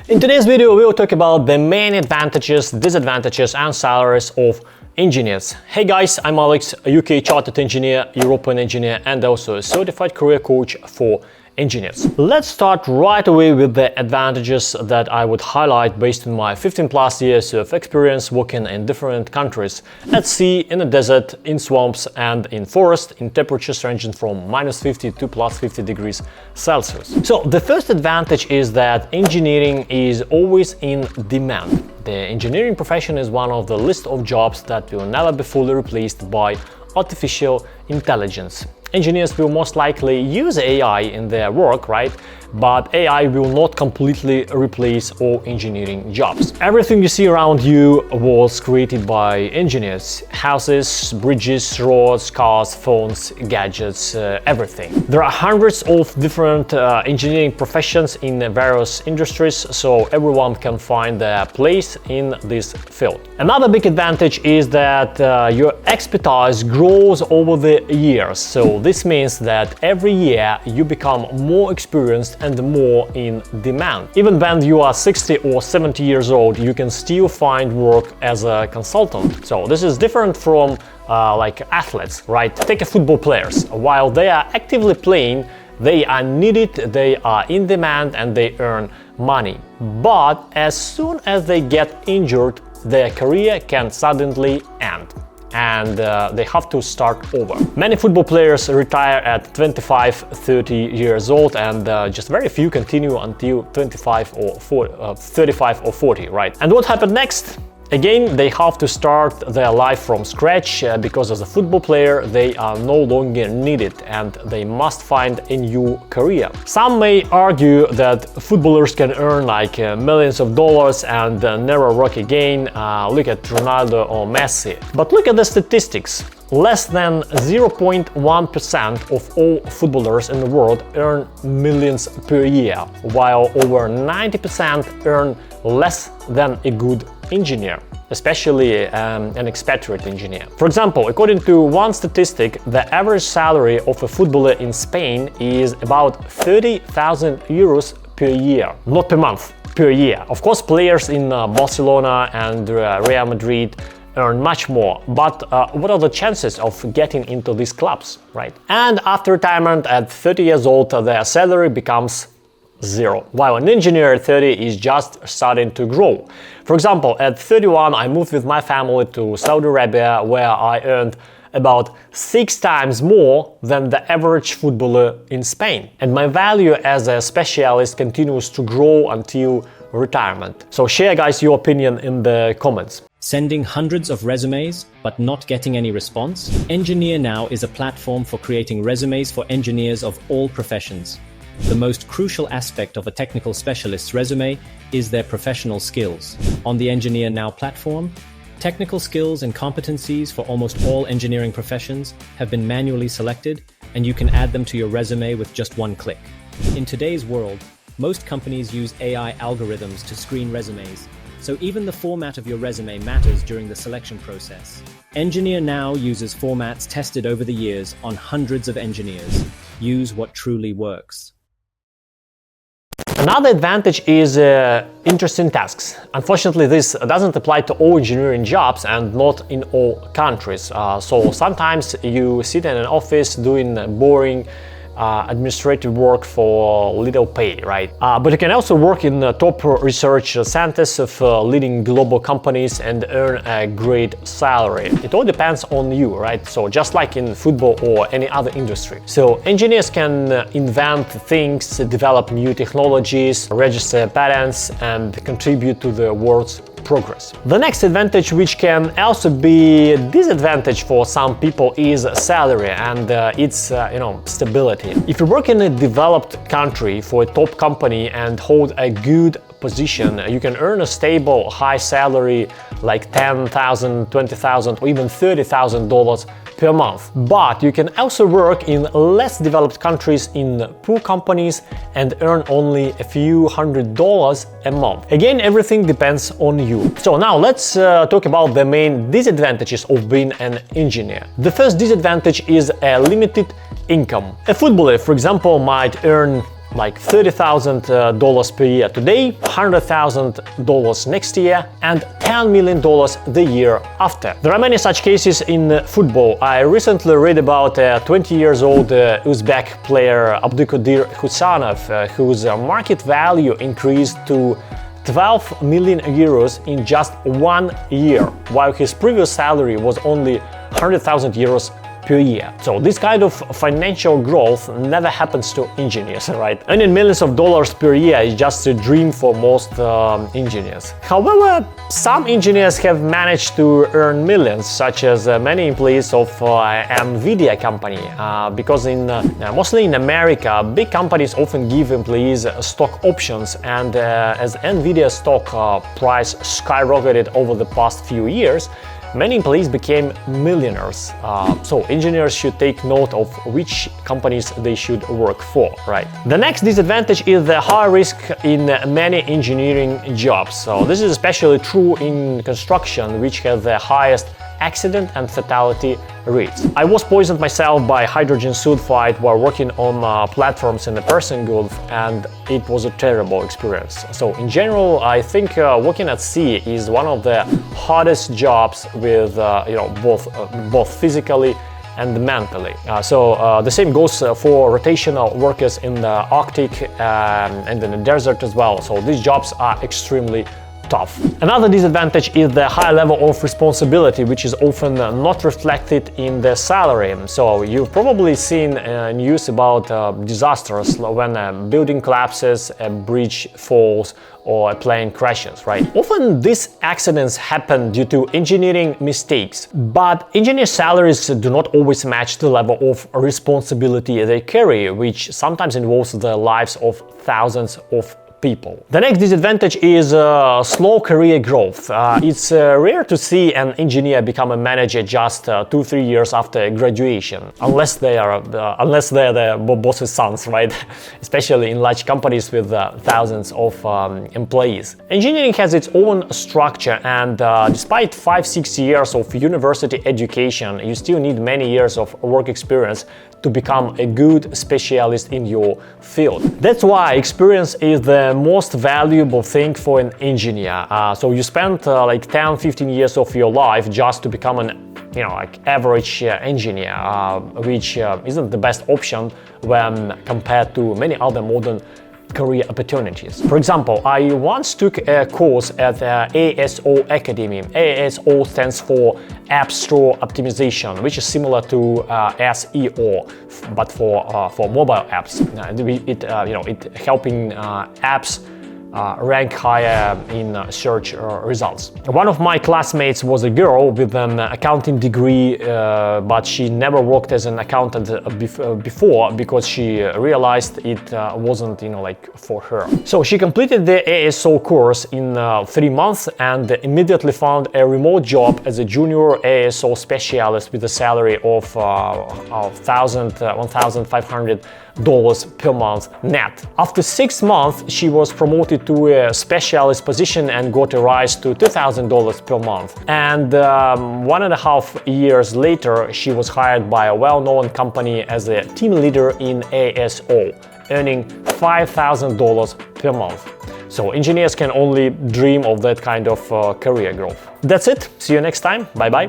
In today's video, we will talk about the main advantages, disadvantages and salaries of engineers. Hey guys, I'm Alex, a UK chartered engineer, European engineer and also a certified career coach for engineers. Let's start right away with the advantages that I would highlight based on my 15 plus years of experience working in different countries, at sea, in the desert, in swamps and in forest, in temperatures ranging from -50 to +50 degrees Celsius. So the first advantage is that engineering is always in demand. The engineering profession is one of the list of jobs that will never be fully replaced by artificial intelligence. Engineers will most likely use AI in their work, right? But AI will not completely replace all engineering jobs. Everything you see around you was created by engineers. Houses, bridges, roads, cars, phones, gadgets, everything. There are hundreds of different engineering professions in various industries, so everyone can find their place in this field. Another big advantage is that your expertise grows over the years. So this means that every year you become more experienced and more in demand. Even when you are 60 or 70 years old, you can still find work as a consultant. So this is different from like athletes, right? Take a football players. While they are actively playing, they are needed, they are in demand and they earn money. But as soon as they get injured, their career can suddenly end. And they have to start over. Many football players retire at 25, 30 years old and just very few continue until 25 or 40, 35 or 40, right? And what happened next? Again, they have to start their life from scratch because as a football player, they are no longer needed and they must find a new career. Some may argue that footballers can earn like millions of dollars and never work again. Look at Ronaldo or Messi. But look at the statistics. Less than 0.1% of all footballers in the world earn millions per year, while over 90% earn less than a good engineer, especially an expatriate engineer. For example, according to one statistic, the average salary of a footballer in Spain is about 30,000 euros per year, not per month, per year. Of course, players in Barcelona and Real Madrid earn much more, but what are the chances of getting into these clubs, right? And after retirement at 30 years old, their salary becomes zero, while an engineer at 30 is just starting to grow. For example, at 31, I moved with my family to Saudi Arabia, where I earned about 6 times more than the average footballer in Spain. And my value as a specialist continues to grow until retirement. So share, guys, your opinion in the comments. Sending hundreds of resumes, but not getting any response? EngineerNow is a platform for creating resumes for engineers of all professions. The most crucial aspect of a technical specialist's resume is their professional skills. On the EngineerNow platform, technical skills and competencies for almost all engineering professions have been manually selected, and you can add them to your resume with just one click. In today's world, most companies use AI algorithms to screen resumes, so even the format of your resume matters during the selection process. EngineerNow uses formats tested over the years on hundreds of engineers. Use what truly works. Another advantage is interesting tasks. Unfortunately, this doesn't apply to all engineering jobs and not in all countries. So sometimes you sit in an office doing boring administrative work for little pay, right? But you can also work in top research centers of leading global companies and earn a great salary. It all depends on you, right? So just like in football or any other industry. So engineers can invent things, develop new technologies, register patents, and contribute to the world's progress. The next advantage, which can also be a disadvantage for some people, is salary and its stability. If you work in a developed country for a top company and hold a good position, you can earn a stable high salary like $10,000, $20,000 or even $30,000 per month. But you can also work in less developed countries in poor companies and earn only a few $100s a month. Again, everything depends on you. So now let's talk about the main disadvantages of being an engineer. The first disadvantage is a limited income. A footballer, for example, might earn like $30,000 per year today, $100,000 next year, and $10 million the year after. There are many such cases in football. I recently read about a 20 years old Uzbek player Abdulkadir Husanov, whose market value increased to 12 million euros in just 1 year, while his previous salary was only 100,000 euros per year. So this kind of financial growth never happens to engineers, right? Earning millions of dollars per year is just a dream for most engineers. However, some engineers have managed to earn millions, such as many employees of Nvidia company, because mostly in America, big companies often give employees stock options, and as Nvidia stock price skyrocketed over the past few years, many employees became millionaires. So engineers should take note of which companies they should work for, right? The next disadvantage is the high risk in many engineering jobs. So this is especially true in construction, which has the highest accident and fatality rates. I was poisoned myself by hydrogen sulfide while working on platforms in the Persian Gulf, and it was a terrible experience. So in general, I think working at sea is one of the hardest jobs with both physically and mentally. The same goes for rotational workers in the Arctic and in the desert as well. So these jobs are extremely tough. Another disadvantage is the high level of responsibility, which is often not reflected in the salary. So you've probably seen news about disasters when a building collapses, a bridge falls, or a plane crashes, right? Often these accidents happen due to engineering mistakes, but engineer salaries do not always match the level of responsibility they carry, which sometimes involves the lives of thousands of people. The next disadvantage is slow career growth. It's rare to see an engineer become a manager just 2-3 years after graduation, unless they are the boss's sons, right? Especially in large companies with thousands of employees. Engineering has its own structure, and despite 5-6 years of university education, you still need many years of work experience to become a good specialist in your field. That's why experience is the most valuable thing for an engineer. So you spend like 10-15 years of your life just to become an average engineer, which isn't the best option when compared to many other modern career opportunities. For example, I once took a course at ASO Academy. ASO stands for App Store Optimization, which is similar to SEO, but for mobile apps. It helping apps rank higher in search results. One of my classmates was a girl with an accounting degree, but she never worked as an accountant before because she realized it wasn't for her. So she completed the ASO course in 3 months and immediately found a remote job as a junior ASO specialist with a salary of $1,500 per month net. After 6 months, she was promoted to a specialist position and got a rise to $2,000 per month. And 1.5 years later, she was hired by a well-known company as a team leader in ASO, earning $5,000 per month. So engineers can only dream of that kind of career growth. That's it. See you next time. Bye-bye.